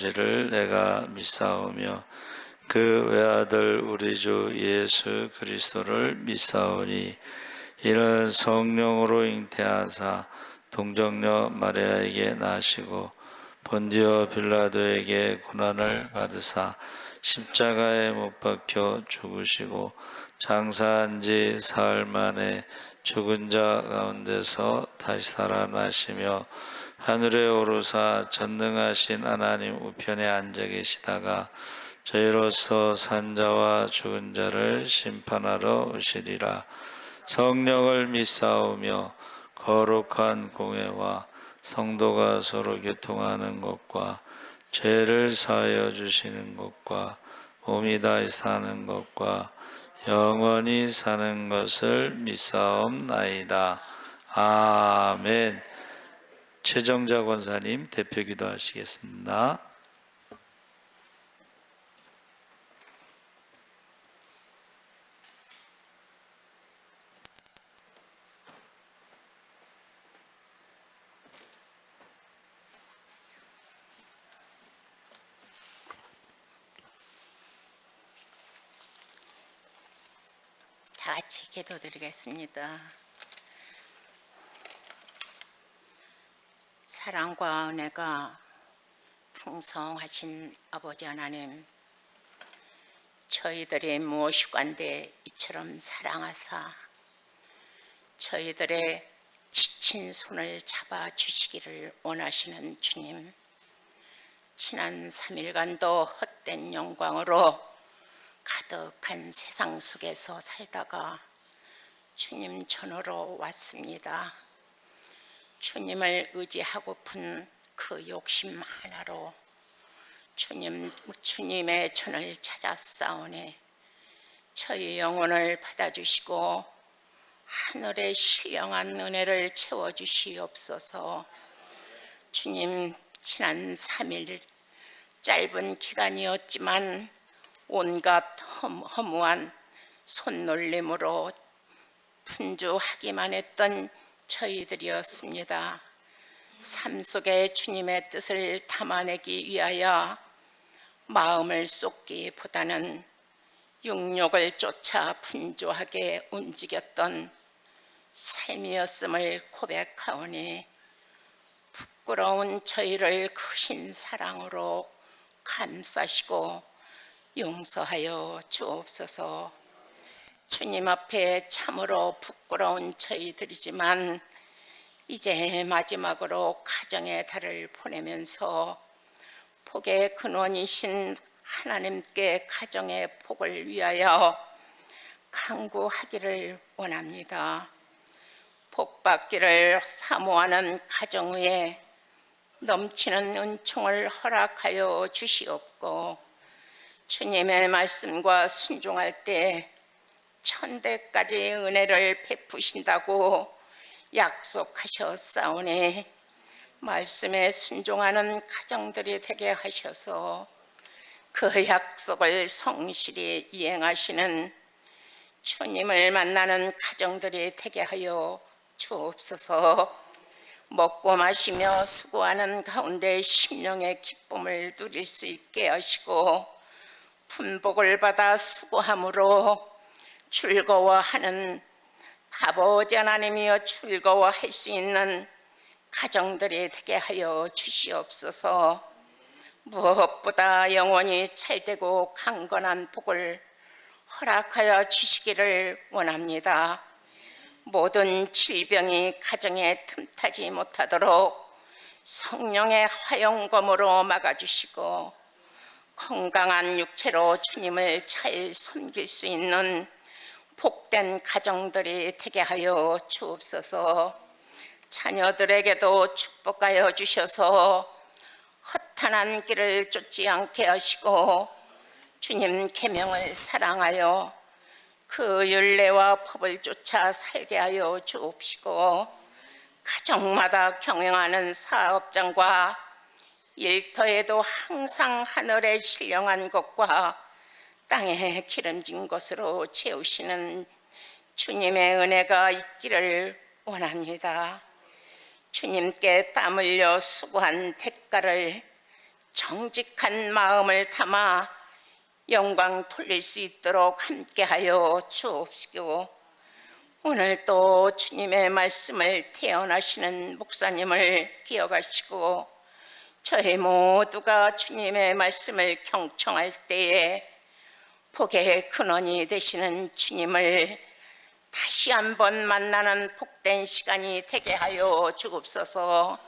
이를 내가 믿사오며 그 외아들 우리 주 예수 그리스도를 믿사오니 이는 성령으로 잉태하사 동정녀 마리아에게 나시고 본디오 빌라도에게 고난을 받으사 십자가에 못 박혀 죽으시고 장사한 지 사흘 만에 죽은 자 가운데서 다시 살아나시며 하늘에 오르사 전능하신 하나님 우편에 앉아 계시다가 저희로서 산자와 죽은 자를 심판하러 오시리라. 성령을 믿사오며 거룩한 공회와 성도가 서로 교통하는 것과 죄를 사하여 주시는 것과 몸이 다시 사는 것과 영원히 사는 것을 믿사옵나이다. 아멘. 최정자 권사님 대표 기도하시겠습니다. 다 같이 기도드리겠습니다. 사랑과 은혜가 풍성하신 아버지 하나님, 저희들이 무엇이간데 이처럼 사랑하사 저희들의 지친 손을 잡아주시기를 원하시는 주님, 지난 3일간도 헛된 영광으로 가득한 세상 속에서 살다가 주님 전으로 왔습니다. 주님을 의지하고픈 그 욕심 하나로 주님의 전을 찾았사오니 저희 영혼을 받아주시고 하늘의 신령한 은혜를 채워주시옵소서. 주님, 지난 3일 짧은 기간이었지만 온갖 허무한 손놀림으로 분주하기만 했던 저희들이었습니다. 삶 속에 주님의 뜻을 담아내기 위하여 마음을 쏟기보다는 육욕을 쫓아 분주하게 움직였던 삶이었음을 고백하오니 부끄러운 저희를 크신 사랑으로 감싸시고 용서하여 주옵소서. 주님 앞에 참으로 부끄러운 저희들이지만 이제 마지막으로 가정의 달을 보내면서 복의 근원이신 하나님께 가정의 복을 위하여 간구하기를 원합니다. 복받기를 사모하는 가정 위에 넘치는 은총을 허락하여 주시옵고 주님의 말씀과 순종할 때 천대까지 은혜를 베푸신다고 약속하셨사오니 말씀에 순종하는 가정들이 되게 하셔서 그 약속을 성실히 이행하시는 주님을 만나는 가정들이 되게 하여 주옵소서. 먹고 마시며 수고하는 가운데 심령의 기쁨을 누릴 수 있게 하시고 분복을 받아 수고함으로 즐거워하는 아버지 하나님이여 즐거워할 수 있는 가정들이 되게 하여 주시옵소서. 무엇보다 영원히 잘되고 강건한 복을 허락하여 주시기를 원합니다. 모든 질병이 가정에 틈타지 못하도록 성령의 화영검으로 막아주시고 건강한 육체로 주님을 잘 섬길 수 있는 복된 가정들이 되게 하여 주옵소서. 자녀들에게도 축복하여 주셔서 허탄한 길을 쫓지 않게 하시고 주님 계명을 사랑하여 그 율례와 법을 쫓아 살게 하여 주옵시고 가정마다 경영하는 사업장과 일터에도 항상 하늘의 신령한 것과 땅에 기름진 것으로 채우시는 주님의 은혜가 있기를 원합니다. 주님께 땀 흘려 수고한 대가를 정직한 마음을 담아 영광 돌릴 수 있도록 함께하여 주옵시고, 오늘 또 주님의 말씀을 태어나시는 목사님을 기억하시고 저희 모두가 주님의 말씀을 경청할 때에 복의 근원이 되시는 주님을 다시 한번 만나는 복된 시간이 되게 하여 주옵소서.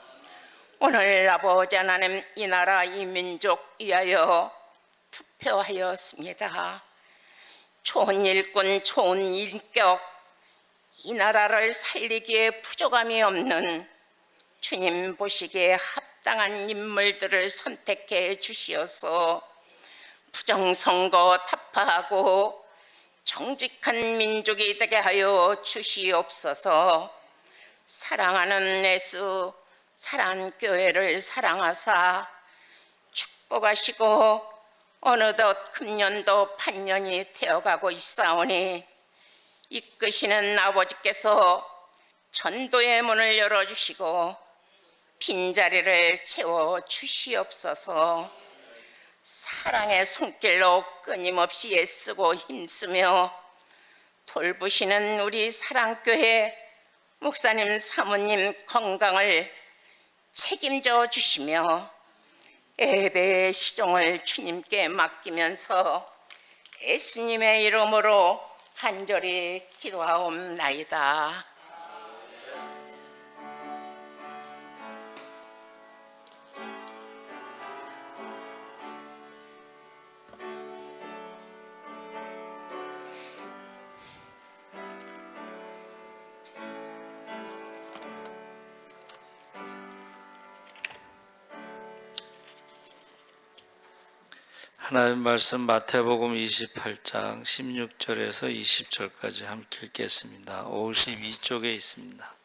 오늘 아버지 하나님, 이 나라 이 민족 위하여 투표하였습니다. 좋은 일꾼, 좋은 인격, 이 나라를 살리기에 부족함이 없는 주님 보시기에 합당한 인물들을 선택해 주시어서 부정선거 타파하고 정직한 민족이 되게 하여 주시옵소서. 사랑하는 예수, 사랑교회를 사랑하사 축복하시고 어느덧 금년도 반년이 되어가고 있사오니 이끄시는 아버지께서 전도의 문을 열어주시고 빈자리를 채워주시옵소서. 사랑의 손길로 끊임없이 애쓰고 힘쓰며 돌보시는 우리 사랑교회 목사님, 사모님 건강을 책임져 주시며 예배의 시종을 주님께 맡기면서 예수님의 이름으로 간절히 기도하옵나이다. 하나님 말씀 마태복음 28장 16절에서 20절까지 함께 읽겠습니다. 52쪽에 있습니다.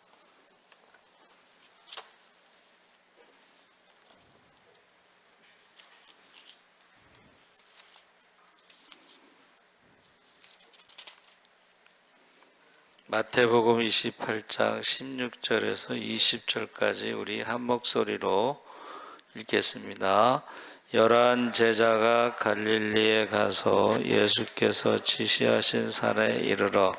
마태복음 28장 16절에서 20절까지 우리 한 목소리로 읽겠습니다. 11 제자가 갈릴리에 가서 예수께서 지시하신 산에 이르러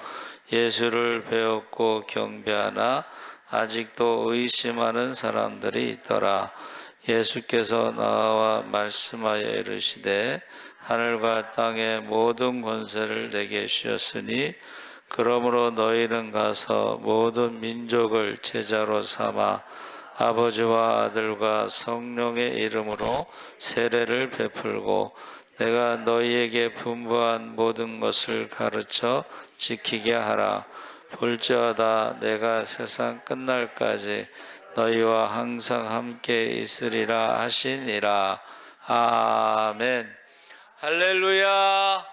예수를 배웠고 경배하나 아직도 의심하는 사람들이 있더라. 예수께서 나와 말씀하여 이르시되 하늘과 땅의 모든 권세를 내게 주셨으니 그러므로 너희는 가서 모든 민족을 제자로 삼아 아버지와 아들과 성령의 이름으로 세례를 베풀고 내가 너희에게 분부한 모든 것을 가르쳐 지키게 하라. 볼지어다 내가 세상 끝날까지 너희와 항상 함께 있으리라 하시니라. 아멘. 할렐루야.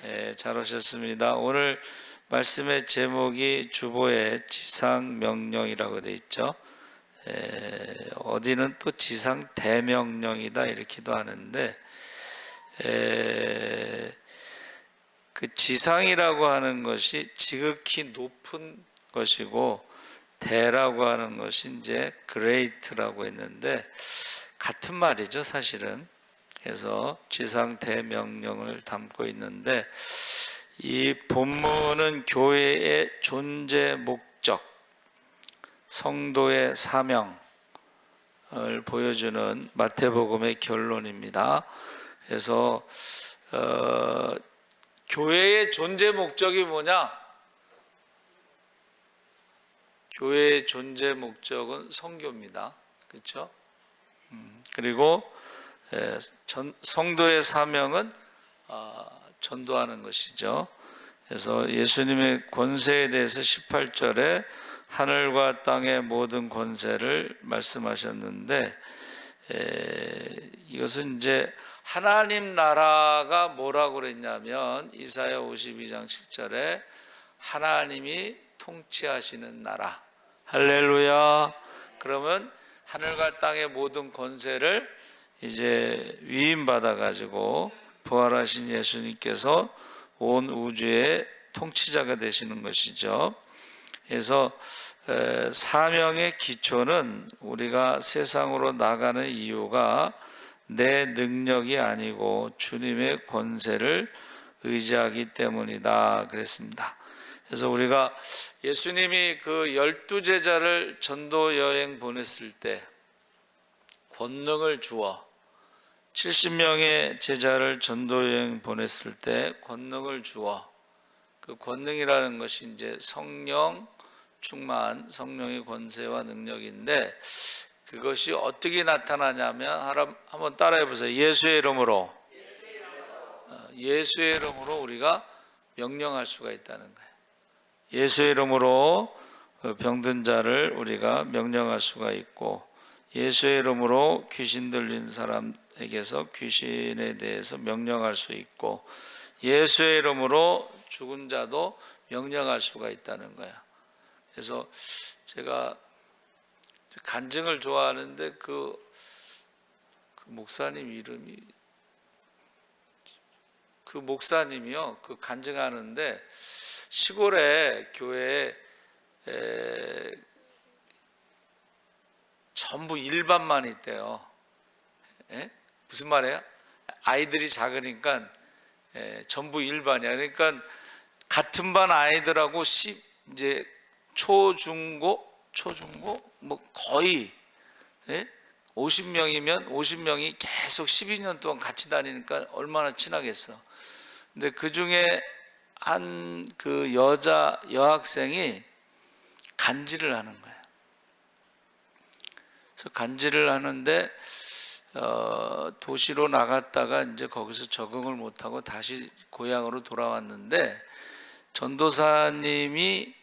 네, 잘 오셨습니다. 오늘 말씀의 제목이 주보의 지상명령이라고 되어 있죠. 어디는 또 지상 대명령이다 이렇게도 하는데, 그 지상이라고 하는 것이 지극히 높은 것이고 대라고 하는 것이 이제 great라고 했는데 같은 말이죠 사실은. 그래서 지상 대명령을 담고 있는데, 이 본문은 교회의 존재 목적, 성도의 사명을 보여주는 마태복음의 결론입니다. 그래서 교회의 존재 목적이 뭐냐? 교회의 존재 목적은 선교입니다. 그렇죠? 그리고 성도의 사명은 전도하는 것이죠. 그래서 예수님의 권세에 대해서 18절에 하늘과 땅의 모든 권세를 말씀하셨는데, 이것은 이제 하나님 나라가 뭐라고 그랬냐면 이사야 52장 7절에 하나님이 통치하시는 나라. 할렐루야. 그러면 하늘과 땅의 모든 권세를 이제 위임받아 가지고 부활하신 예수님께서 온 우주의 통치자가 되시는 것이죠. 그래서 사명의 기초는 우리가 세상으로 나가는 이유가 내 능력이 아니고 주님의 권세를 의지하기 때문이다 그랬습니다. 그래서 우리가 예수님이 그 12제자를 전도 여행 보냈을 때 권능을 주어 70명의 제자를 전도 여행 보냈을 때 권능을 주어, 그 권능이라는 것이 이제 성령 충만, 성령의 권세와 능력인데, 그것이 어떻게 나타나냐면 한번 따라해 보세요. 예수의 이름으로. 예수의 이름으로 우리가 명령할 수가 있다는 거예요. 예수의 이름으로 병든 자를 우리가 명령할 수가 있고, 예수의 이름으로 귀신 들린 사람에게서 귀신에 대해서 명령할 수 있고, 예수의 이름으로 죽은 자도 명령할 수가 있다는 거예요. 그래서 제가 간증을 좋아하는데 그 목사님 이름이, 그 목사님이요, 그 간증하는데 시골에 교회에 전부 일반만 있대요. 무슨 말이에요? 아이들이 작으니까 전부 일반이야. 그러니까 같은 반 아이들하고 이제 초중고 뭐 거의 50명이면 50명이 계속 12년 동안 같이 다니니까 얼마나 친하겠어. 근데 그 중에 한 그 여학생이 간질을 하는 거예요. 그래서 간질을 하는데 도시로 나갔다가 이제 거기서 적응을 못하고 다시 고향으로 돌아왔는데, 전도사님이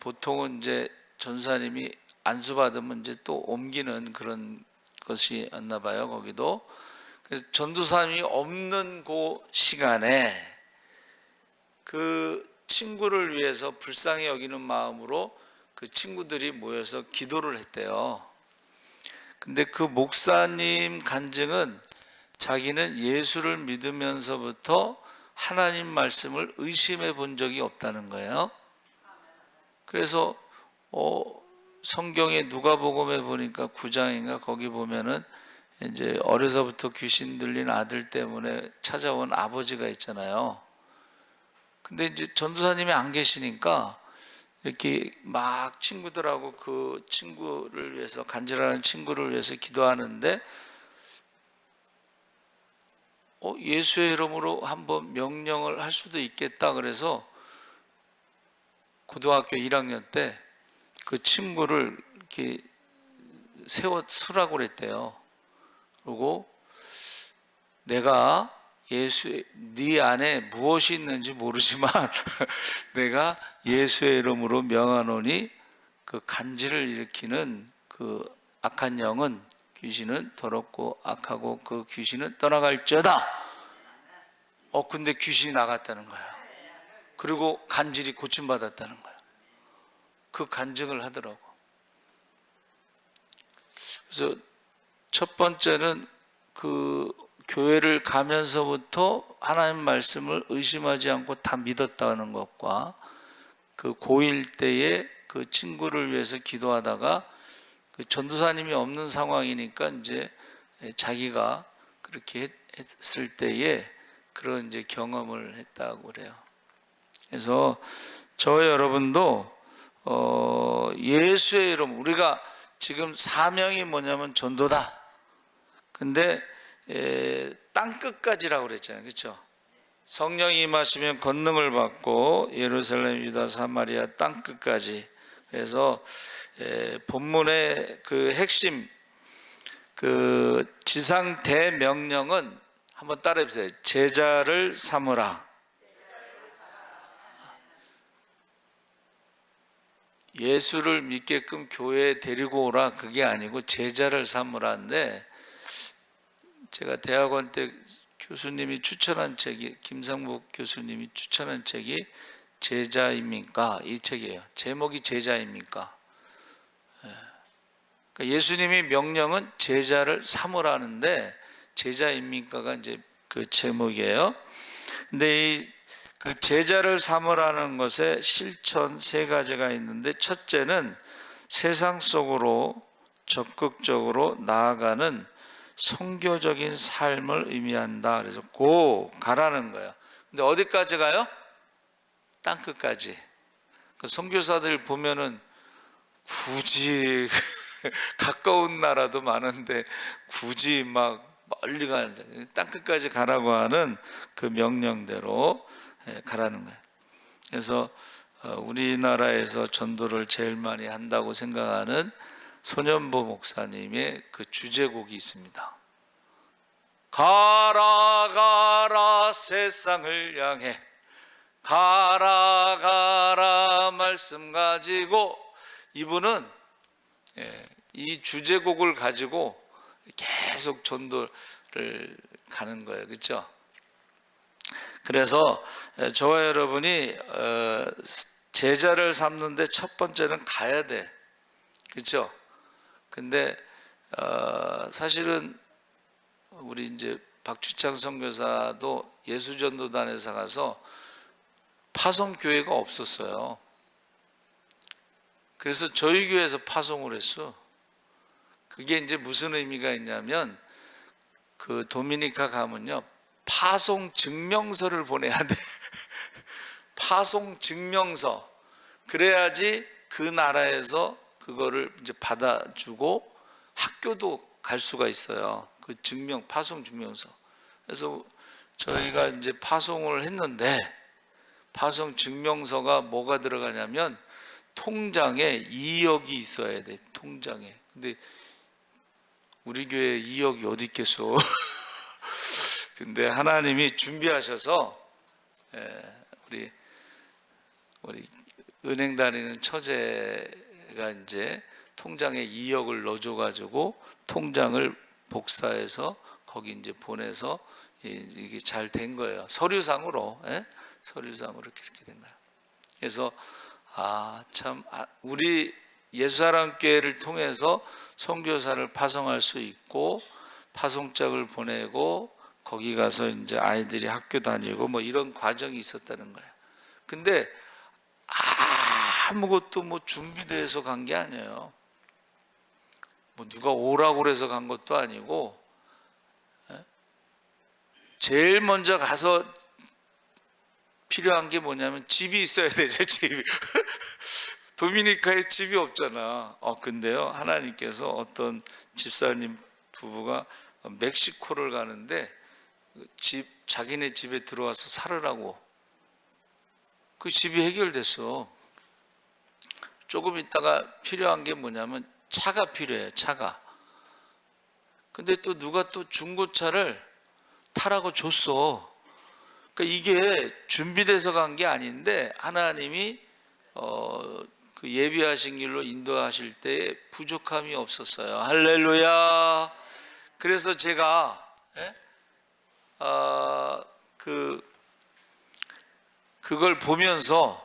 보통은 이제 전도사님이 안수받으면 이제 또 옮기는 그런 것이었나 봐요, 거기도. 그래서 전도사님이 없는 그 시간에 그 친구를 위해서 불쌍히 여기는 마음으로 그 친구들이 모여서 기도를 했대요. 근데 그 목사님 간증은 자기는 예수를 믿으면서부터 하나님 말씀을 의심해 본 적이 없다는 거예요. 그래서 성경에 누가복음에 보니까 9장인가 거기 보면은 이제 어려서부터 귀신 들린 아들 때문에 찾아온 아버지가 있잖아요. 근데 이제 전도사님이 안 계시니까 이렇게 막 친구들하고 그 친구를 위해서, 간절하는 친구를 위해서 기도하는데 예수의 이름으로 한번 명령을 할 수도 있겠다 그래서 고등학교 1학년 때 그 친구를 이렇게 수라고 그랬대요. 그리고 내가 네 안에 무엇이 있는지 모르지만 내가 예수의 이름으로 명하노니 그 간질을 일으키는 그 악한 영은, 귀신은 더럽고 악하고 그 귀신은 떠나갈지어다. 근데 귀신이 나갔다는 거야. 그리고 간질이 고침받았다는 거야. 그 간증을 하더라고. 그래서 첫 번째는 그 교회를 가면서부터 하나님 말씀을 의심하지 않고 다 믿었다는 것과, 그 고1 때에 그 친구를 위해서 기도하다가 그 전도사님이 없는 상황이니까 이제 자기가 그렇게 했을 때에 그런 이제 경험을 했다고 그래요. 그래서 저 여러분도 예수의 이름, 우리가 지금 사명이 뭐냐면 전도다. 근데 땅 끝까지라고 그랬잖아요, 그렇죠? 성령이 임하시면 권능을 받고 예루살렘, 유다, 사마리아 땅 끝까지. 그래서 본문의 그 핵심 그 지상 대명령은 한번 따라해 보세요. 제자를 삼으라. 예수를 믿게끔 교회에 데리고 오라, 그게 아니고 제자를 삼으라인데, 제가 대학원 때 교수님이 추천한 책이, 김상복 교수님이 추천한 책이 제자입니까? 이 책이에요. 제목이 제자입니까? 그러니까 예수님이 명령은 제자를 삼으라는데 제자입니까가 이제 그 제목이에요. 근데 그 제자를 삼으라는 것에 실천 3가지가 있는데, 첫째는 세상 속으로 적극적으로 나아가는 선교적인 삶을 의미한다. 그래서 고 가라는 거예요. 근데 어디까지 가요? 땅끝까지. 그 선교사들 보면은 굳이 가까운 나라도 많은데 굳이 막 멀리 가는, 땅끝까지 가라고 하는 그 명령대로 가라는 거예요. 그래서 우리나라에서 전도를 제일 많이 한다고 생각하는 손현보 목사님의 그 주제곡이 있습니다. 가라 가라 세상을 향해 가라 가라 말씀 가지고, 이분은 이 주제곡을 가지고 계속 전도를 가는 거예요. 그렇죠? 그래서 저와 여러분이 제자를 삼는데 첫 번째는 가야 돼. 그렇죠? 근데 사실은 우리 이제 박주창 선교사도 예수전도단에서 가서 파송교회가 없었어요. 그래서 저희 교회에서 파송을 했어. 그게 이제 무슨 의미가 있냐면, 그 도미니카 가면요, 파송 증명서를 보내야 돼. 파송 증명서. 그래야지 그 나라에서 그거를 이제 받아주고 학교도 갈 수가 있어요. 그 파송 증명서. 그래서 저희가 이제 파송을 했는데, 파송 증명서가 뭐가 들어가냐면 통장에 2억이 있어야 돼. 통장에. 근데 우리 교회 2억이 어디 있겠어. 근데 하나님이 준비하셔서 우리 은행 다니는 처제가 이제 통장에 2억을 넣어줘가지고 통장을 복사해서 거기 이제 보내서 이게 잘 된 거예요. 서류상으로. 서류상으로 그렇게 된 거예요. 그래서 우리 예수사랑교회를 통해서 선교사를 파송할 수 있고, 파송장을 보내고 거기 가서 이제 아이들이 학교 다니고 뭐 이런 과정이 있었다는 거예요. 근데 아무것도 뭐 준비돼서 간 게 아니에요. 뭐 누가 오라고 그래서 간 것도 아니고, 제일 먼저 가서 필요한 게 뭐냐면 집이 있어야 되죠. 집이. 도미니카에 집이 없잖아. 근데요, 하나님께서 어떤 집사님 부부가 멕시코를 가는데 자기네 집에 들어와서 살으라고. 그 집이 해결됐어. 조금 있다가 필요한 게 뭐냐면 차가 필요해요. 차가. 근데 또 누가 또 중고차를 타라고 줬어. 그러니까 이게 준비돼서 간 게 아닌데 하나님이 그 예비하신 길로 인도하실 때 부족함이 없었어요. 할렐루야. 그래서 제가 그걸 보면서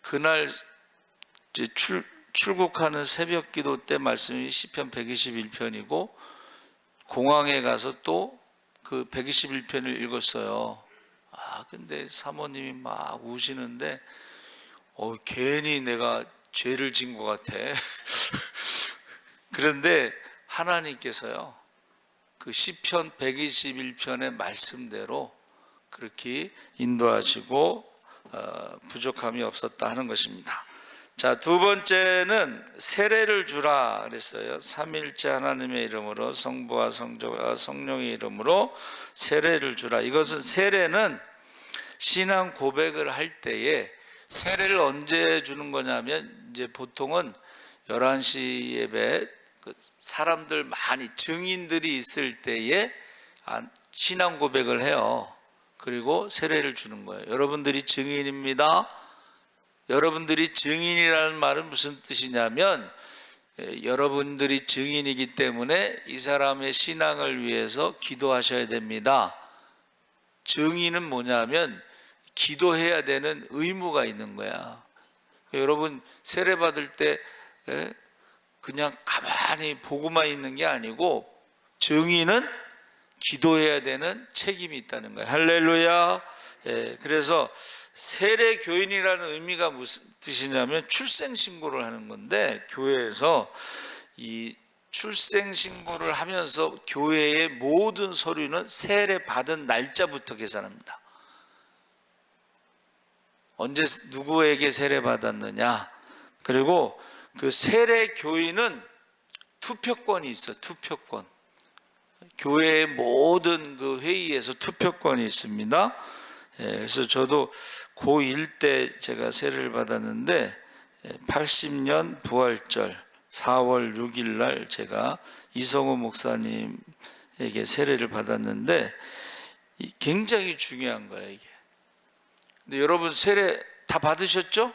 그날 이제 출국하는 새벽 기도 때 말씀이 시편 121편이고, 공항에 가서 또 그 121편을 읽었어요. 근데 사모님이 막 우시는데 괜히 내가 죄를 진 것 같아. 그런데 하나님께서요, 그 시편 121편의 말씀대로 그렇게 인도하시고 부족함이 없었다 하는 것입니다. 자, 두 번째는 세례를 주라 그랬어요. 삼일째 하나님의 이름으로 성부와 성자와 성령의 이름으로 세례를 주라. 이것은, 세례는 신앙 고백을 할 때에, 세례를 언제 주는 거냐면 이제 보통은 11시 예배, 사람들 많이 증인들이 있을 때에 신앙 고백을 해요. 그리고 세례를 주는 거예요. 여러분들이 증인입니다. 여러분들이 증인이라는 말은 무슨 뜻이냐면, 여러분들이 증인이기 때문에 이 사람의 신앙을 위해서 기도하셔야 됩니다. 증인은 뭐냐면 기도해야 되는 의무가 있는 거야. 여러분 세례 받을 때 그냥 가만히 보고만 있는 게 아니고, 증인은 기도해야 되는 책임이 있다는 거예요. 할렐루야. 그래서 세례 교인이라는 의미가 무슨 뜻이냐면 출생 신고를 하는 건데, 교회에서 이 출생신고를 하면서 교회의 모든 서류는 세례 받은 날짜부터 계산합니다. 언제 누구에게 세례 받았느냐, 그리고 그 세례 교인은 투표권이 있어. 투표권. 교회의 모든 그 회의에서 투표권이 있습니다. 그래서 저도 고1 때 제가 세례를 받았는데 80년 부활절 4월 6일 날 제가 이성호 목사님에게 세례를 받았는데 굉장히 중요한 거예요, 이게. 근데 여러분 세례 다 받으셨죠?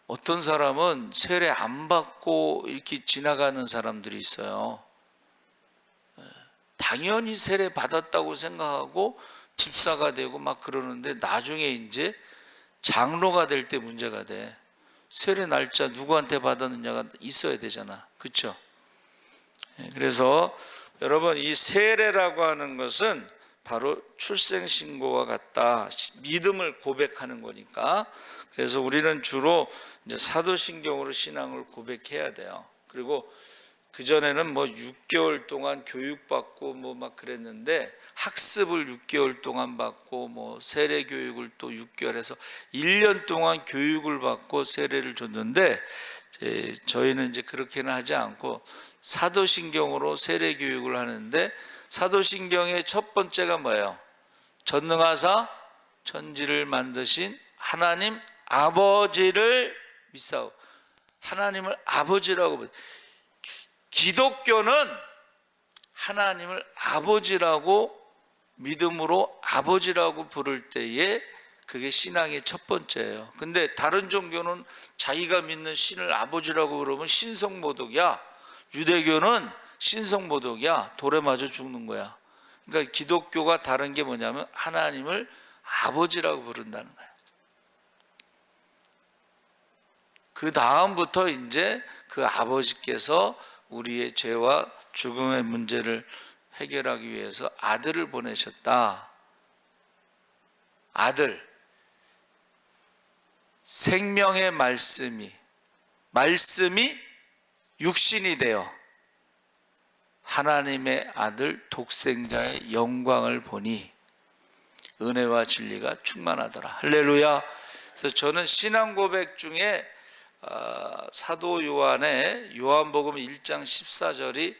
어떤 사람은 세례 안 받고 이렇게 지나가는 사람들이 있어요. 당연히 세례 받았다고 생각하고 집사가 되고 막 그러는데 나중에 이제 장로가 될 때 문제가 돼. 세례 날짜 누구한테 받았느냐가 있어야 되잖아. 그렇죠? 그래서 여러분 이 세례라고 하는 것은 바로 출생신고와 같다. 믿음을 고백하는 거니까. 그래서 우리는 주로 이제 사도신경으로 신앙을 고백해야 돼요. 그리고 그전에는 뭐 6개월 동안 교육받고 뭐 막 그랬는데 학습을 6개월 동안 받고 뭐 세례 교육을 또 6개월 해서 1년 동안 교육을 받고 세례를 줬는데 저희는 이제 그렇게는 하지 않고 사도신경으로 세례 교육을 하는데 사도신경의 첫 번째가 뭐예요? 전능하사 천지를 만드신 하나님 아버지를 믿사오. 하나님을 아버지라고. 기독교는 하나님을 아버지라고 믿음으로 아버지라고 부를 때에 그게 신앙의 첫 번째예요. 근데 다른 종교는 자기가 믿는 신을 아버지라고 그러면 신성모독이야. 유대교는 신성모독이야. 돌에 맞아 죽는 거야. 그러니까 기독교가 다른 게 뭐냐면 하나님을 아버지라고 부른다는 거야. 그 다음부터 이제 그 아버지께서 우리의 죄와 죽음의 문제를 해결하기 위해서 아들을 보내셨다. 아들, 생명의 말씀이 육신이 되어 하나님의 아들 독생자의 영광을 보니 은혜와 진리가 충만하더라. 할렐루야. 그래서 저는 신앙 고백 중에 사도 요한의 요한복음 1장 14절이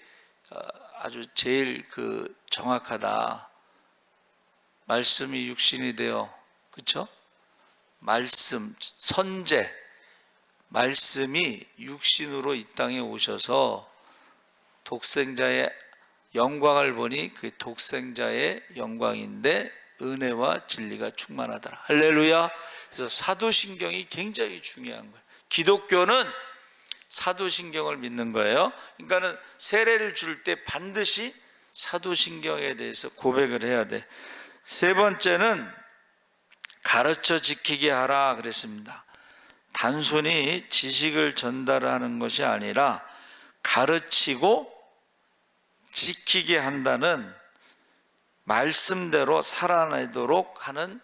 아주 제일 그 정확하다. 말씀이 육신이 되어, 그렇죠? 말씀, 선제, 말씀이 육신으로 이 땅에 오셔서 독생자의 영광을 보니 그 독생자의 영광인데 은혜와 진리가 충만하더라. 할렐루야. 그래서 사도신경이 굉장히 중요한 거예요. 기독교는 사도신경을 믿는 거예요. 그러니까는 세례를 줄 때 반드시 사도신경에 대해서 고백을 해야 돼. 세 번째는 가르쳐 지키게 하라 그랬습니다. 단순히 지식을 전달하는 것이 아니라 가르치고 지키게 한다는 말씀대로 살아내도록 하는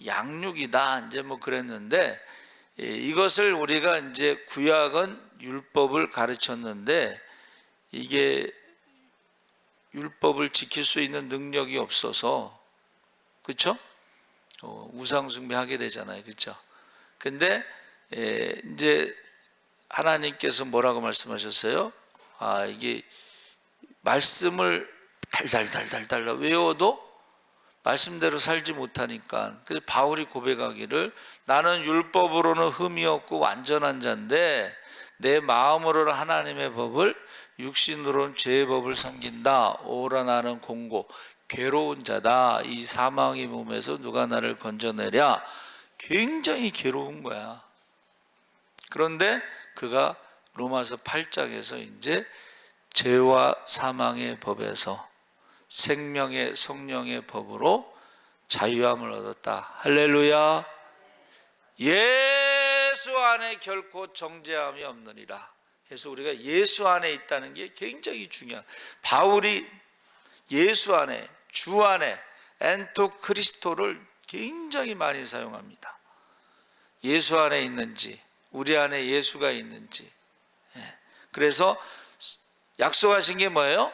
양육이다. 이제 뭐 그랬는데 이것을 우리가 이제 구약은 율법을 가르쳤는데 이게 율법을 지킬 수 있는 능력이 없어서, 그렇죠? 우상 숭배하게 되잖아요, 그렇죠? 근데 이제 하나님께서 뭐라고 말씀하셨어요? 이게 말씀을 달달달달달 외워도 말씀대로 살지 못하니까. 그래서 바울이 고백하기를 나는 율법으로는 흠이 없고 완전한 자인데 내 마음으로는 하나님의 법을 육신으로는 죄의 법을 섬긴다. 오라 나는 공고 괴로운 자다. 이 사망의 몸에서 누가 나를 건져내랴. 굉장히 괴로운 거야. 그런데 그가 로마서 8장에서 이제 죄와 사망의 법에서 생명의 성령의 법으로 자유함을 얻었다. 할렐루야. 예수 안에 결코 정죄함이 없느니라. 그래서 우리가 예수 안에 있다는 게 굉장히 중요한. 바울이 예수 안에, 주 안에, 엔토 크리스토를 굉장히 많이 사용합니다. 예수 안에 있는지, 우리 안에 예수가 있는지. 그래서 약속하신 게 뭐예요?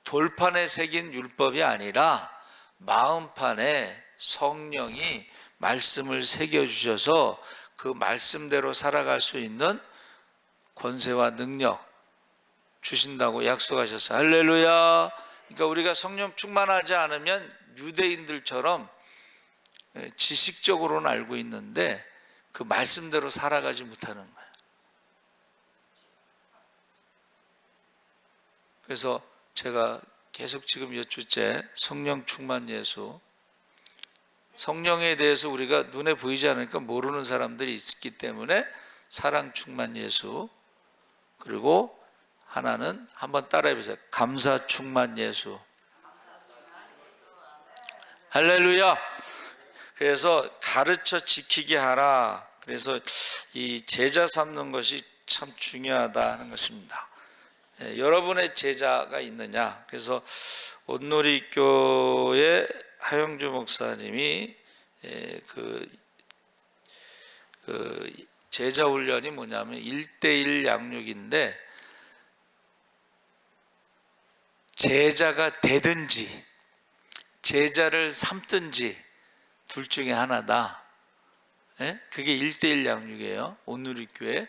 돌판에 새긴 율법이 아니라 마음판에 성령이 말씀을 새겨주셔서 그 말씀대로 살아갈 수 있는 권세와 능력 주신다고 약속하셨어요. 할렐루야. 그러니까 우리가 성령 충만하지 않으면 유대인들처럼 지식적으로는 알고 있는데 그 말씀대로 살아가지 못하는 거예요. 그래서 제가 계속 지금 몇 주째 성령 충만 예수, 성령에 대해서 우리가 눈에 보이지 않으니까 모르는 사람들이 있기 때문에 사랑 충만 예수, 그리고 하나는 한번 따라해 보세요. 감사 충만 예수. 할렐루야. 그래서 가르쳐 지키게 하라. 그래서 이 제자 삼는 것이 참 중요하다 하는 것입니다. 여러분의 제자가 있느냐? 그래서 온누리교회 하영주 목사님이 그 제자 훈련이 뭐냐면 1:1 양육인데, 제자가 되든지 제자를 삼든지 둘 중에 하나다. 그게 1:1 양육이에요, 온누리교회.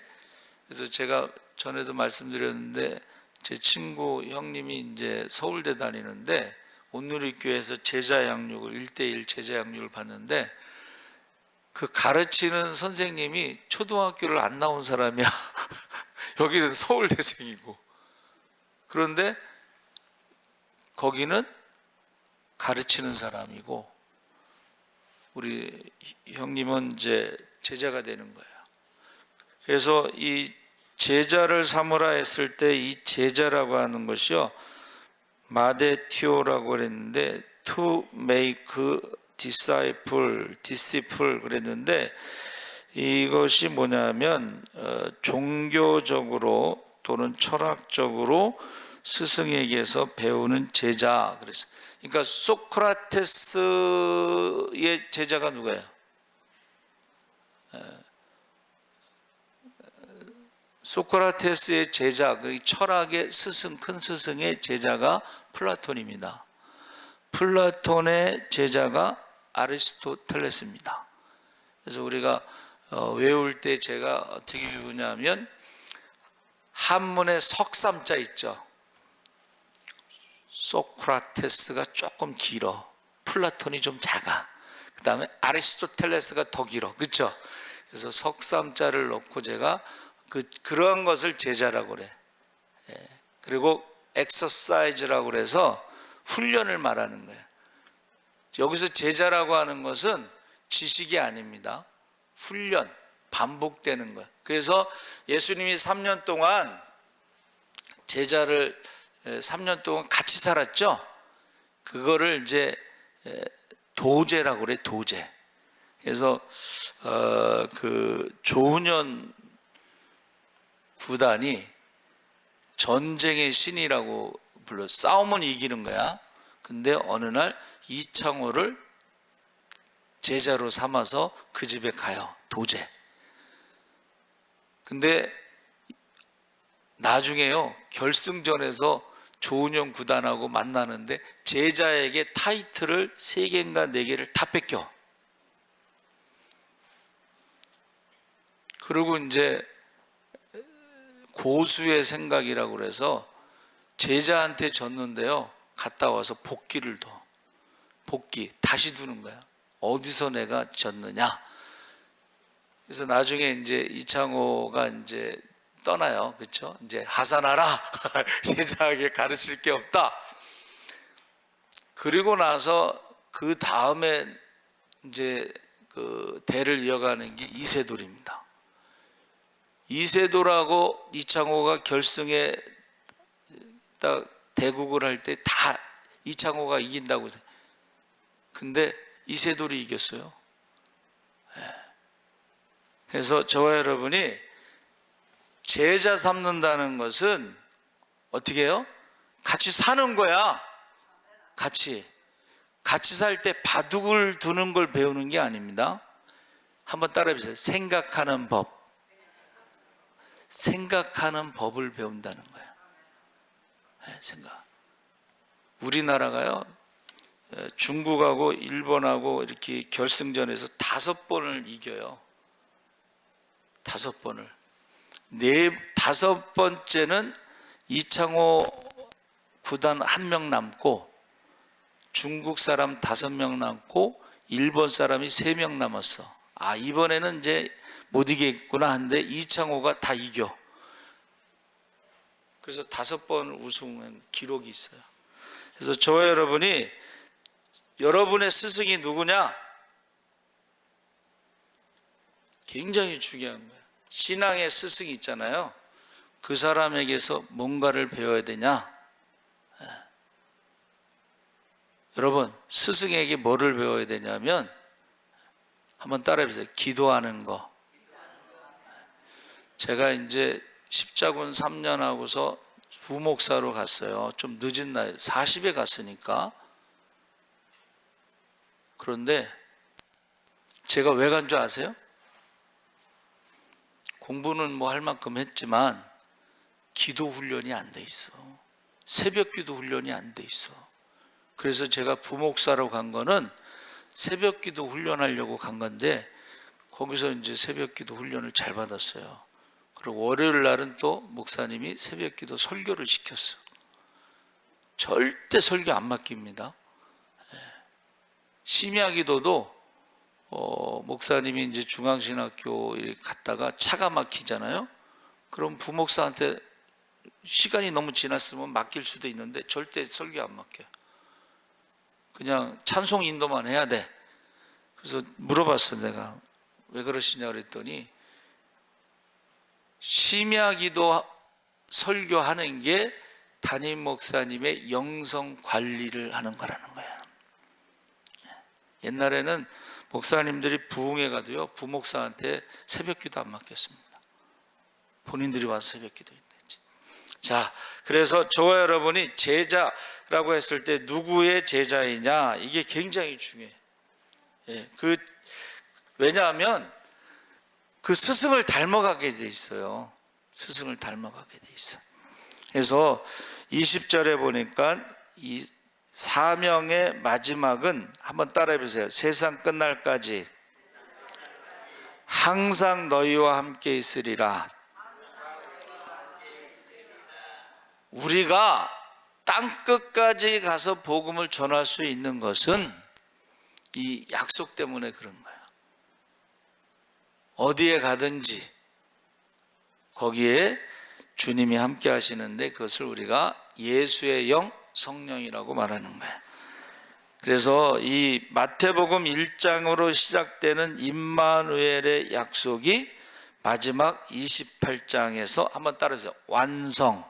그래서 제가 전에도 말씀드렸는데 제 친구 형님이 이제 서울대 다니는데 온누리교회에서 제자 양육을 1:1 제자 양육을 받는데, 그 가르치는 선생님이 초등학교를 안 나온 사람이야. 여기는 서울대생이고. 그런데 거기는 가르치는 사람이고, 우리 형님은 이제 제자가 되는 거예요. 그래서 이 제자를 삼으라 했을 때 이 제자라고 하는 것이요, 마데티오라고 그랬는데 to make disciple 그랬는데, 이것이 뭐냐면 종교적으로 또는 철학적으로 스승에게서 배우는 제자. 그래서 그러니까 소크라테스의 제자가 누구예요? 소크라테스의 제자, 그 철학의 스승, 큰 스승의 제자가 플라톤입니다. 플라톤의 제자가 아리스토텔레스입니다. 그래서 우리가 외울 때 제가 어떻게 외우냐면, 한문에 석삼자 있죠. 소크라테스가 조금 길어, 플라톤이 좀 작아, 그 다음에 아리스토텔레스가 더 길어, 그렇죠? 그래서 석삼자를 넣고 제가 그런 것을 제자라고 그래. 그리고 엑서사이즈라고 그래서 훈련을 말하는 거예요. 여기서 제자라고 하는 것은 지식이 아닙니다. 훈련, 반복되는 거예요. 그래서 예수님이 3년 동안 제자를 3년 동안 같이 살았죠. 그거를 이제 도제라고 그래, 도제. 그래서 그 조훈현 구단이 전쟁의 신이라고 불러. 싸우면 이기는 거야. 근데 어느 날 이창호를 제자로 삼아서 그 집에 가요, 도제. 근데 나중에요, 결승전에서 조은영 구단하고 만나는데 제자에게 타이틀을 3개인가 4개를 다 뺏겨. 그리고 이제 고수의 생각이라고 그래서 제자한테 졌는데요, 갔다 와서 복귀를 둬. 복귀 다시 두는 거야. 어디서 내가 졌느냐. 그래서 나중에 이제 이창호가 이제 떠나요, 그렇죠? 이제 하산하라. 제자에게 가르칠 게 없다. 그리고 나서 그 다음에 이제 그 대를 이어가는 게 이세돌입니다. 이세돌하고 이창호가 결승에 딱 대국을 할 때 다 이창호가 이긴다고. 근데 이세돌이 이겼어요. 그래서 저와 여러분이 제자 삼는다는 것은 어떻게 해요? 같이 사는 거야. 같이 살 때 바둑을 두는 걸 배우는 게 아닙니다. 한번 따라해 보세요. 생각하는 법. 생각하는 법을 배운다는 거예요. 생각. 우리나라가요, 중국하고 일본하고 이렇게 결승전에서 5번을 이겨요. 5번을. 5번째는 이창호 구단 1명 남고, 중국 사람 5명 남고, 일본 사람이 3명 남았어. 아, 이번에는 이제 못 이기겠구나 하는데 이창호가 다 이겨. 그래서 5번 우승한 기록이 있어요. 그래서 저와 여러분이, 여러분의 스승이 누구냐? 굉장히 중요한 거예요. 신앙의 스승이 있잖아요. 그 사람에게서 뭔가를 배워야 되냐? 여러분, 스승에게 뭐를 배워야 되냐면, 한번 따라해보세요. 기도하는 거. 제가 이제 십자군 3년 하고서 부목사로 갔어요. 좀 늦은 나이, 40에 갔으니까. 그런데 제가 왜 간 줄 아세요? 공부는 뭐 할 만큼 했지만 기도 훈련이 안 돼 있어. 새벽 기도 훈련이 안 돼 있어. 그래서 제가 부목사로 간 거는 새벽 기도 훈련하려고 간 건데, 거기서 이제 새벽 기도 훈련을 잘 받았어요. 그리고 월요일 날은 또 목사님이 새벽 기도 설교를 시켰어. 절대 설교 안 맡깁니다. 심야 기도도 목사님이 이제 중앙신학교 갔다가 차가 막히잖아요. 그럼 부목사한테 시간이 너무 지났으면 맡길 수도 있는데 절대 설교 안 맡겨요. 그냥 찬송 인도만 해야 돼. 그래서 물어봤어, 내가. 왜 그러시냐 그랬더니, 심야 기도 설교하는 게 담임 목사님의 영성 관리를 하는 거라는 거야. 옛날에는 목사님들이 부흥회 가도요, 부목사한테 새벽 기도 안 맡겼습니다. 본인들이 와서 새벽 기도 했지. 자, 그래서 저와 여러분이 제자라고 했을 때 누구의 제자이냐, 이게 굉장히 중요해요. 왜냐하면 그 스승을 닮아가게 돼 있어요. 스승을 닮아가게 돼 있어. 그래서 20절에 보니까 이 사명의 마지막은, 한번 따라해 보세요. 세상 끝날까지 항상 너희와 함께 있으리라. 우리가 땅 끝까지 가서 복음을 전할 수 있는 것은 이 약속 때문에 그런 거예요. 어디에 가든지 거기에 주님이 함께 하시는데, 그것을 우리가 예수의 영, 성령이라고 말하는 거예요. 그래서 이 마태복음 1장으로 시작되는 임마누엘의 약속이 마지막 28장에서, 한번 따라해주세요. 완성된다는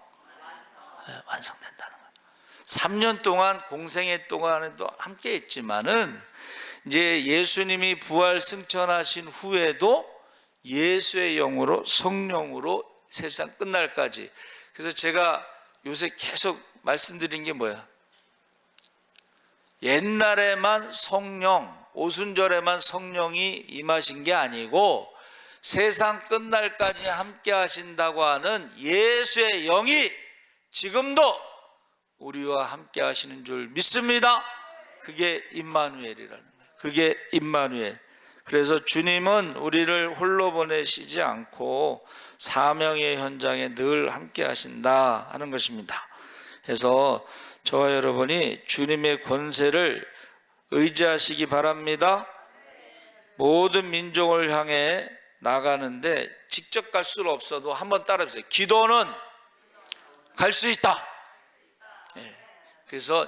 거예요. 3년 동안, 공생애 동안에도 함께 했지만은, 이제 예수님이 부활 승천하신 후에도 예수의 영으로, 성령으로 세상 끝날까지. 그래서 제가 요새 계속 말씀드린 게 뭐야? 옛날에만 성령, 오순절에만 성령이 임하신 게 아니고 세상 끝날까지 함께 하신다고 하는 예수의 영이 지금도 우리와 함께 하시는 줄 믿습니다. 그게 임마누엘이라는 거예요. 그게 임마누엘. 그래서 주님은 우리를 홀로 보내시지 않고 사명의 현장에 늘 함께 하신다 하는 것입니다. 그래서 저와 여러분이 주님의 권세를 의지하시기 바랍니다. 모든 민족을 향해 나가는데 직접 갈 수는 없어도 한번 따라해보세요. 기도는 갈 수 있다. 그래서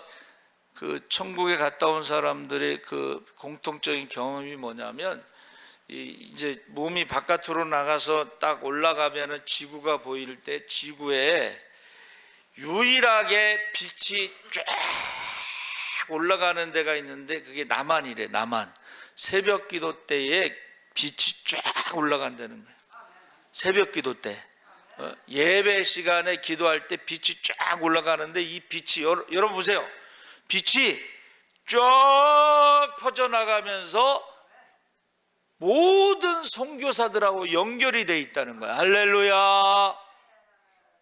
그 천국에 갔다 온 사람들의 그 공통적인 경험이 뭐냐면, 이제 몸이 바깥으로 나가서 딱 올라가면은 지구가 보일 때 지구에 유일하게 빛이 쫙 올라가는 데가 있는데, 그게 남한이래. 남한. 새벽 기도 때에 빛이 쫙 올라간다는 거예요. 새벽 기도 때 예배 시간에 기도할 때 빛이 쫙 올라가는데, 이 빛이, 여러분 보세요. 빛이 쫙 퍼져나가면서 모든 선교사들하고 연결이 돼 있다는 거야. 할렐루야.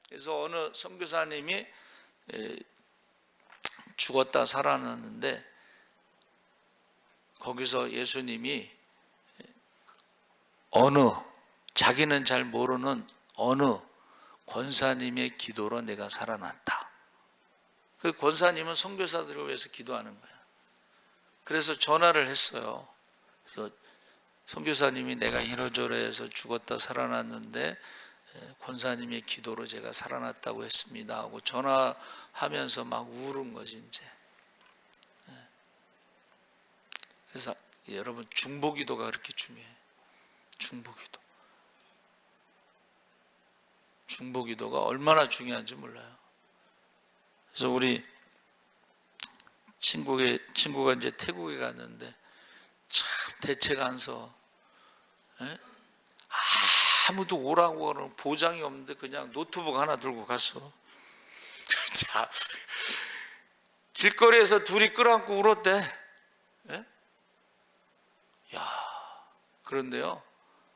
그래서 어느 선교사님이 죽었다 살아났는데 거기서 예수님이 자기는 잘 모르는 어느 권사님의 기도로 내가 살아났다. 그 권사님은 선교사들을 위해서 기도하는 거야. 그래서 전화를 했어요. 그래서 선교사님이 내가 이러저러해서 죽었다 살아났는데 권사님의 기도로 제가 살아났다고 했습니다 하고 전화하면서 막 울은 거지 이제. 그래서 여러분 중보기도가 그렇게 중요해. 중보기도가 얼마나 중요한지 몰라요. 그래서 우리 친구가 이제 태국에 갔는데 참 대책 안 서. 아무도 오라고 하는 보장이 없는데 그냥 노트북 하나 들고 갔어. 자, 길거리에서 둘이 끌어안고 울었대. 그런데요,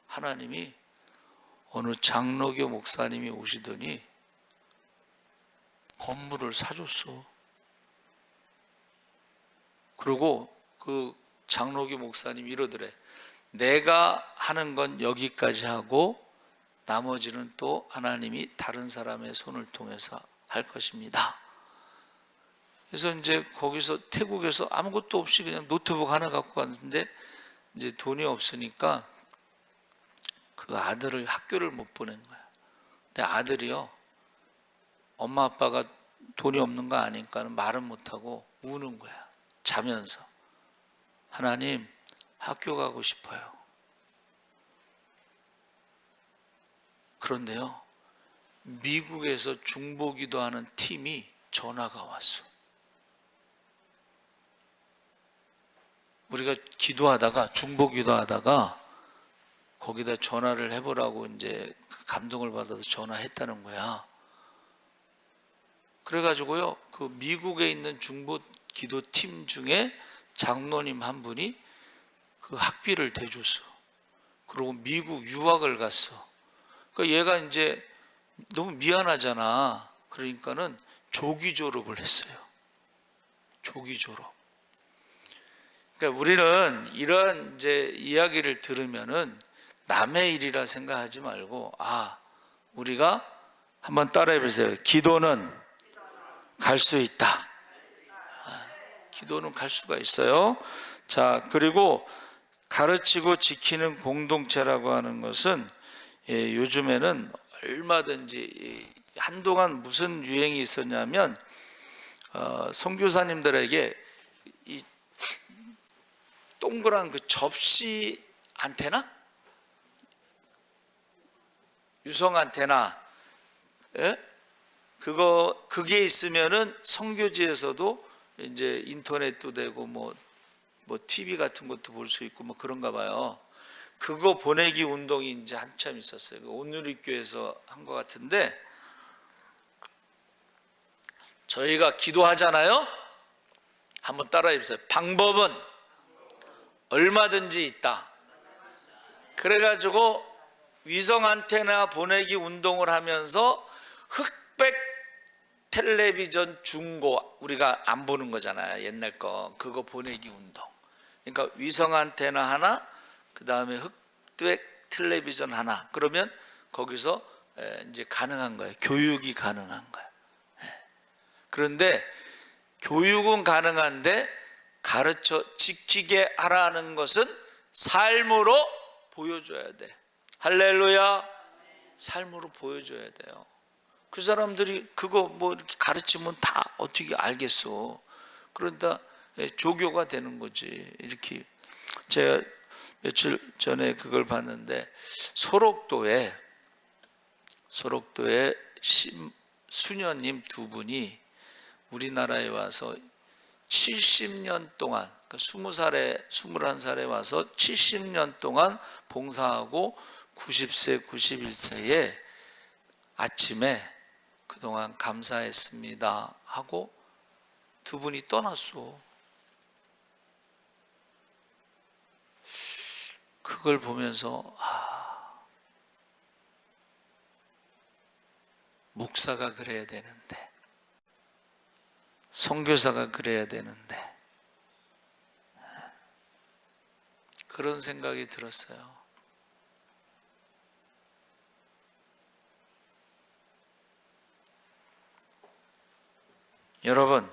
하나님이 어느 장로교 목사님이 오시더니 건물을 사줬어. 그리고 그 장로교 목사님이 이러더래. 내가 하는 건 여기까지 하고 나머지는 또 하나님이 다른 사람의 손을 통해서 할 것입니다. 그래서 이제 거기서 태국에서 아무것도 없이 그냥 노트북 하나 갖고 갔는데 이제 돈이 없으니까 그 아들을 학교를 못 보낸 거야. 근데 아들이요, 엄마 아빠가 돈이 없는 거 아니까는 말은 못하고 우는 거야. 자면서. 하나님, 학교 가고 싶어요. 그런데요, 미국에서 중보기도하는 팀이 전화가 왔어. 우리가 중보기도하다가 거기다 전화를 해보라고 이제 감동을 받아서 전화했다는 거야. 그래가지고요, 그 미국에 있는 중보기도팀 중에 장로님 한 분이 그 학비를 대줬어. 그리고 미국 유학을 갔어. 그러니까 얘가 이제 너무 미안하잖아. 그러니까는 조기 졸업을 했어요. 조기 졸업. 그러니까 우리는 이런 이제 이야기를 들으면은 남의 일이라 생각하지 말고, 우리가 한번 따라해 보세요. 기도는 갈 수 있다. 기도는 갈 수가 있어요. 자, 그리고 가르치고 지키는 공동체라고 하는 것은 요즘에는 얼마든지 한동안 무슨 유행이 있었냐면 선교사님들에게 이 동그란 그 접시 안테나? 유성 안테나, 그게 있으면은 선교지에서도 이제 인터넷도 되고 뭐 TV 같은 것도 볼 수 있고 뭐 그런가 봐요. 그거 보내기 운동이 이제 한참 있었어요. 온누리교회에서 한 것 같은데, 저희가 기도하잖아요. 한번 따라해 보세요. 방법은 얼마든지 있다. 그래가지고 위성 안테나 보내기 운동을 하면서 흑백 텔레비전 중고, 우리가 안 보는 거잖아요. 옛날 거. 그거 보내기 운동. 그러니까 위성 안테나 하나, 그 다음에 흑백 텔레비전 하나. 그러면 거기서 이제 가능한 거예요. 교육이 가능한 거예요. 그런데 교육은 가능한데 가르쳐 지키게 하라는 것은 삶으로 보여줘야 돼. 할렐루야. 삶으로 보여줘야 돼요. 그 사람들이 그거 뭐 이렇게 가르치면 다 어떻게 알겠어. 그러다 조교가 되는 거지. 이렇게 제가 며칠 전에 그걸 봤는데 소록도에 수녀님 두 분이 우리나라에 와서 70년 동안, 그러니까 20살에 21살에 와서 70년 동안 봉사하고 90세 91세에 아침에 그동안 감사했습니다 하고 두 분이 떠났어. 그걸 보면서 목사가 그래야 되는데, 선교사가 그래야 되는데, 그런 생각이 들었어요. 여러분,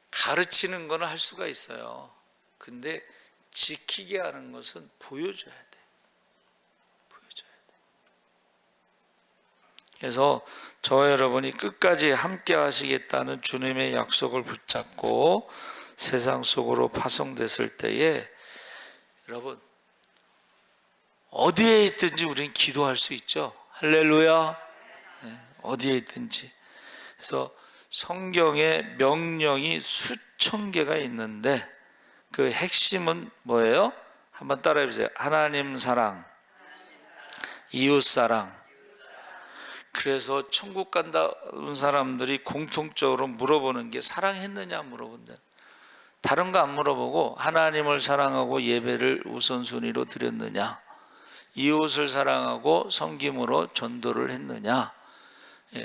가르치는 거는 할 수가 있어요. 근데 지키게 하는 것은 보여줘야 돼. 보여줘야 돼. 그래서 저와 여러분이 끝까지 함께 하시겠다는 주님의 약속을 붙잡고 세상 속으로 파송됐을 때에, 여러분, 어디에 있든지 우리는 기도할 수 있죠. 할렐루야. 어디에 있든지. 그래서 성경에 명령이 수천 개가 있는데 그 핵심은 뭐예요? 한번 따라해 보세요. 하나님 사랑, 이웃 사랑. 그래서 천국 간다는 사람들이 공통적으로 물어보는 게 사랑했느냐 물어본다. 다른 거 안 물어보고 하나님을 사랑하고 예배를 우선순위로 드렸느냐, 이웃을 사랑하고 섬김으로 전도를 했느냐.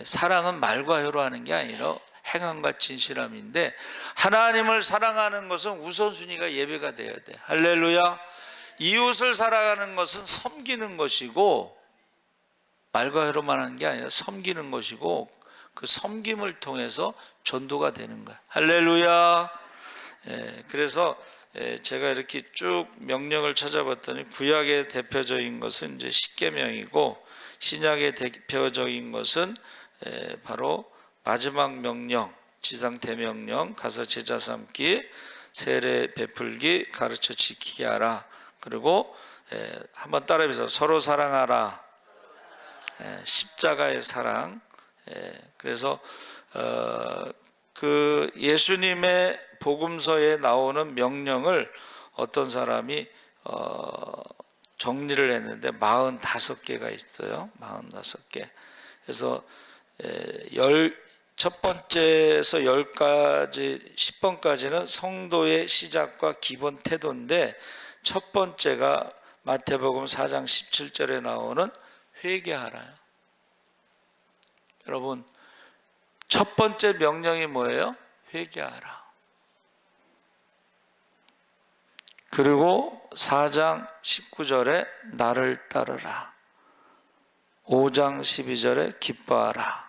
사랑은 말과 혀로 하는 게 아니라 행함과 진실함인데, 하나님을 사랑하는 것은 우선순위가 예배가 되어야 돼. 할렐루야. 이웃을 사랑하는 것은 섬기는 것이고, 말과 혀로만 하는 게 아니라 섬기는 것이고, 그 섬김을 통해서 전도가 되는 거야. 할렐루야. 그래서 제가 이렇게 쭉 명령을 찾아봤더니 구약의 대표적인 것은 이제 십계명이고, 신약의 대표적인 것은 바로 마지막 명령, 지상 대명령, 가서 제자 삼기, 세례 베풀기, 가르쳐 지키게 하라. 그리고 한번 따라해보세요. 서로 사랑하라. 십자가의 사랑. 그래서 그 예수님의 복음서에 나오는 명령을 어떤 사람이 정리를 했는데 45개가 있어요. 45개. 그래서 첫 번째에서 10까지 10번까지는 성도의 시작과 기본 태도인데, 첫 번째가 마태복음 4장 17절에 나오는 회개하라요. 여러분, 첫 번째 명령이 뭐예요? 회개하라. 그리고 4장 19절에 나를 따르라. 5장 12절에 기뻐하라.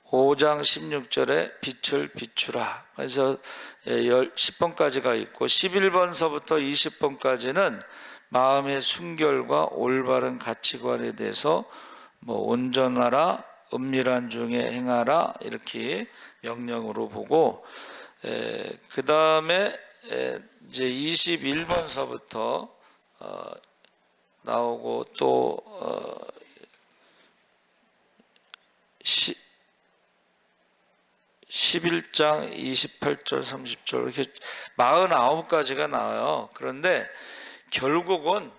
5장 16절에 빛을 비추라. 그래서 10번까지가 있고 11번서부터 20번까지는 마음의 순결과 올바른 가치관에 대해서 온전하라, 은밀한 중에 행하라, 이렇게 명령으로 보고, 그 다음에 이제 21번서부터 나오고 또 11장 28절 30절 이렇게 49가지가 나와요. 그런데 결국은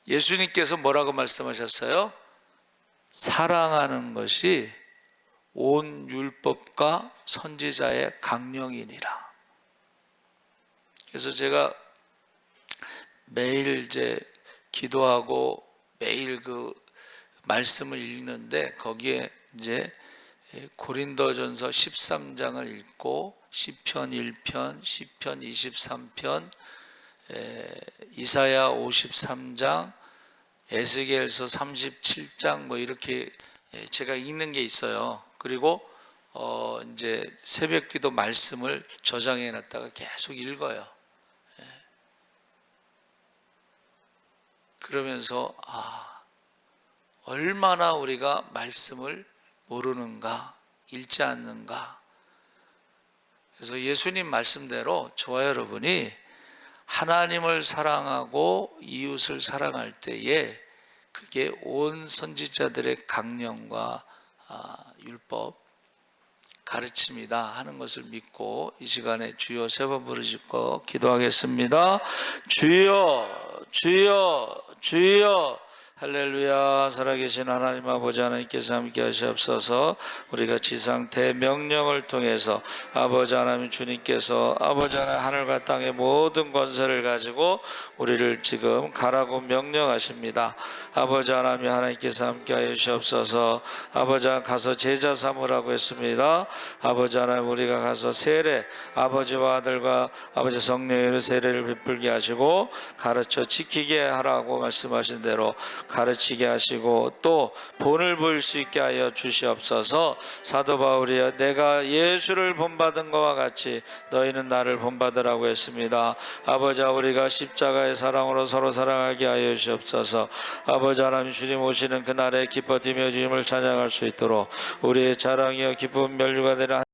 예수님께서 뭐라고 말씀하셨어요? 사랑하는 것이 온 율법과 선지자의 강령이니라. 그래서 제가 매일 이제 기도하고 매일 그 말씀을 읽는데, 거기에 이제 고린도전서 13장을 읽고 시편 1편, 시편 23편, 이사야 53장, 에스겔서 37장 이렇게 제가 읽는 게 있어요. 그리고 이제 새벽기도 말씀을 저장해 놨다가 계속 읽어요. 그러면서 얼마나 우리가 말씀을 모르는가, 읽지 않는가. 그래서 예수님 말씀대로 저와 여러분이 하나님을 사랑하고 이웃을 사랑할 때에 그게 온 선지자들의 강령과 율법, 가르침이다 하는 것을 믿고 이 시간에 주여 세 번 부르짖고 기도하겠습니다. 주여, 주여, 주여. 할렐루야. 살아계신 하나님 아버지 하나님께서 함께 하시옵소서. 우리가 지상 대명령을 통해서 아버지 하나님 주님께서 아버지 하나님 하늘과 땅의 모든 권세를 가지고 우리를 지금 가라고 명령하십니다. 아버지 하나님 하나님께서 함께 하여 주시옵소서. 아버지 하나님 가서 제자 삼으라고 했습니다. 아버지 하나님 우리가 가서 세례 아버지와 아들과 아버지 성령의 세례를 베풀게 하시고 가르쳐 지키게 하라고 말씀하신 대로 가르치게 하시고 또 본을 보일 수 있게 하여 주시옵소서. 사도 바울이 내가 예수를 본받은 것과 같이 너희는 나를 본받으라고 했습니다. 아버지 우리가 십자가의 사랑으로 서로 사랑하게 하여 주시옵소서. 아버지 하나님 주님 오시는 그날에 기뻐 뛰며 주님을 찬양할 수 있도록 우리의 자랑이여 기쁨 멸류가 되는